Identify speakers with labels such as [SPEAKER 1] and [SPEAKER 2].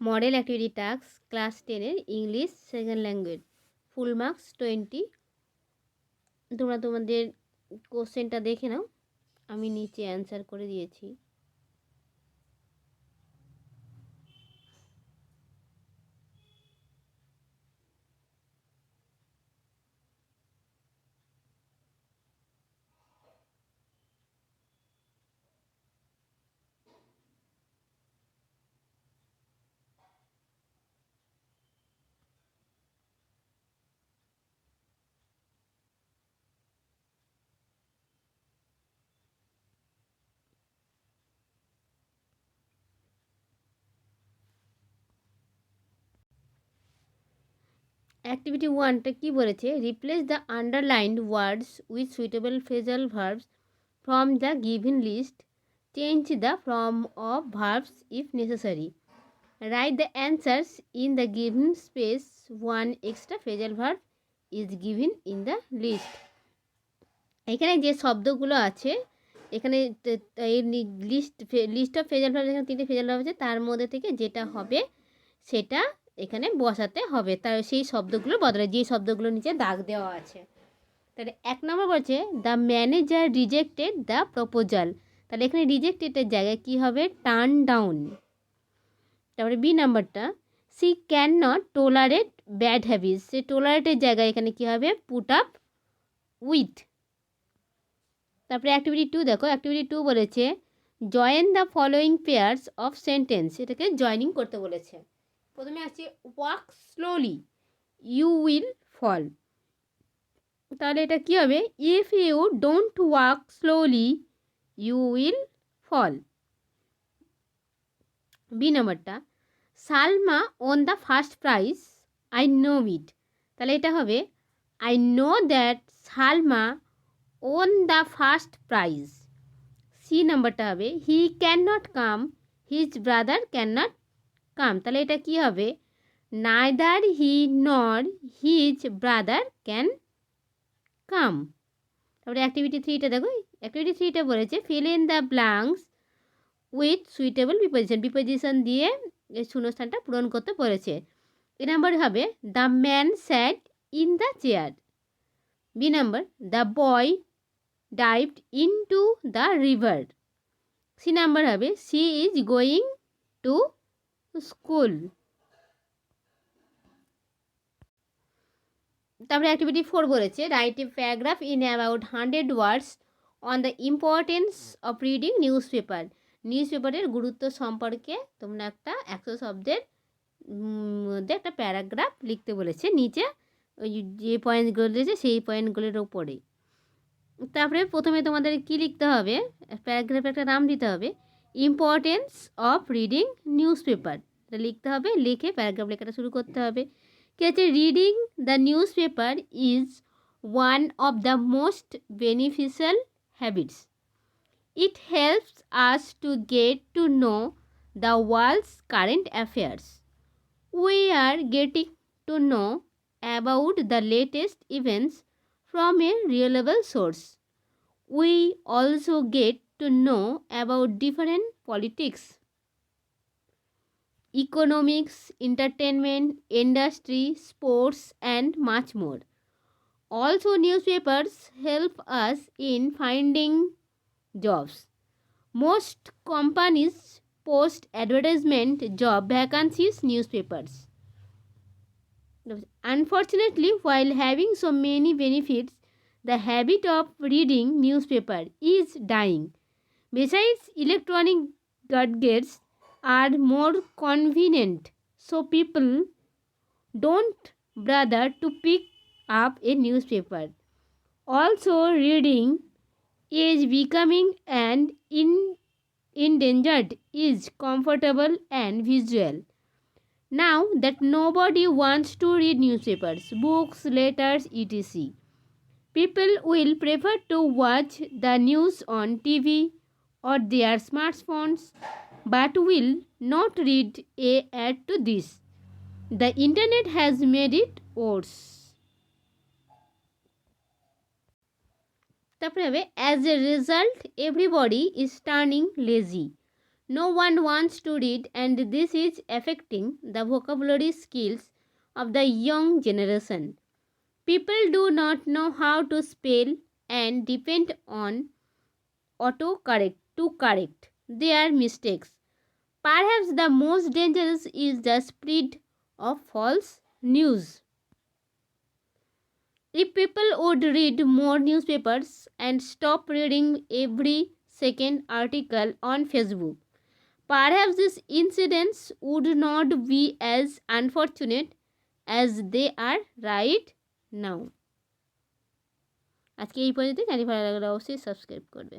[SPEAKER 1] Model activity task class 10-এর English second language, full marks 20। তোমরা তোমাদের কোশ্চেনটা দেখে নাও, আমি নিচে অ্যান্সার করে দিয়েছি। অ্যাক্টিভিটি 1টা কী বলেছে? Replace the underlined words with suitable phrasal verbs from the given list, change the form of verbs if necessary, write the answers in the given space, one extra phrasal verb is given in the list. এখানে যে শব্দগুলো আছে, এখানে এই list of phrasal verb, এখানে 3টে phrasal verb আছে, তার মধ্যে থেকে যেটা হবে সেটা এখানে বসাতে হবে, তার সেই শব্দগুলো বদলে, যে শব্দগুলো নিচে দাগ দেওয়া আছে। তাহলে 1 নম্বর বলছে the manager rejected the proposal, তাহলে এখানে রিজেক্টেডের জায়গায় কী হবে? Turn down. তারপরে বি নাম্বারটা, C can not tolerate bad habits, সে টোলারেটের জায়গায় এখানে কী হবে? Put up with. তারপরে অ্যাক্টিভিটি 2 দেখো, অ্যাক্টিভিটি 2 বলেছে join the following pairs of sentence, এটাকে জয়নিং করতে বলেছে। প্রথমে আছে walk slowly you will fall, তাহলে এটা কী হবে? If you don't walk slowly you will fall. B নাম্বারটা, Salma won the first prize I know it, তাহলে এটা হবে I know that Salma won the first prize. C নাম্বারটা হবে he can not come his brother can not come, তাহলে এটা কী হবে? নাইদার হি নর হিজ ব্রাদার ক্যান কাম। তারপরে অ্যাক্টিভিটি 3টা দেখো, অ্যাক্টিভিটি 3টা বলেছে fill in the blanks with suitable preposition, preposition দিয়ে এই শূন্যস্থানটা পূরণ করতে বলেছে। এ নাম্বার হবে the man sat in the chair. B number, the boy dived into the river. C number হবে she is going to school. তারপরে activity 4 বলেছে write a paragraph in about 100 words on the importance of reading newspaper, news পেপারের গুরুত্ব সম্পর্কে তোমরা একটা 100 শব্দের মধ্যে একটা প্যারাগ্রাফ লিখতে বলেছে, নিচে ওই যে পয়েন্টগুলো দিয়েছে সেই পয়েন্টগুলোর ওপরে। তারপরে প্রথমে তোমাদের কি লিখতে হবে? প্যারাগ্রাফে একটা নাম দিতে হবে, importance of reading news paper, এটা লিখতে হবে, লিখে প্যারাগ্রাফ লেখাটা শুরু করতে হবে। কি আছে? Reading the news paper is one of the most beneficial habits, it helps us to get to know the world's current affairs, we are getting to know about the latest events from a reliable source. We also get to know about different politics, economics, entertainment, industry, sports, and much more. Also, newspapers help us in finding jobs. Most companies post advertisement job vacancies newspapers. Unfortunately, while having so many benefits, the habit of reading newspaper is dying. Besides, electronic gadgets are more convenient, so people don't bother to pick up a newspaper. Also, reading is becoming an endangered is comfortable and visual. Now that nobody wants to read newspapers, books, letters, etc., people will prefer to watch the news on TV or their smartphones, but will not read. Add to this, the internet has made it worse. তারপরে হবে as a result everybody is turning lazy. No one wants to read, and this is affecting the vocabulary skills of the young generation. People do not know how to spell and depend on autocorrect to correct their mistakes. Perhaps the most dangerous is the spread of false news. If people would read more newspapers and stop reading every second article on Facebook, perhaps these incidents would not be as unfortunate as they are right now. আজকে এই পর্যন্ত, জানি ভালো লাগলে অবশ্যই subscribe করবে।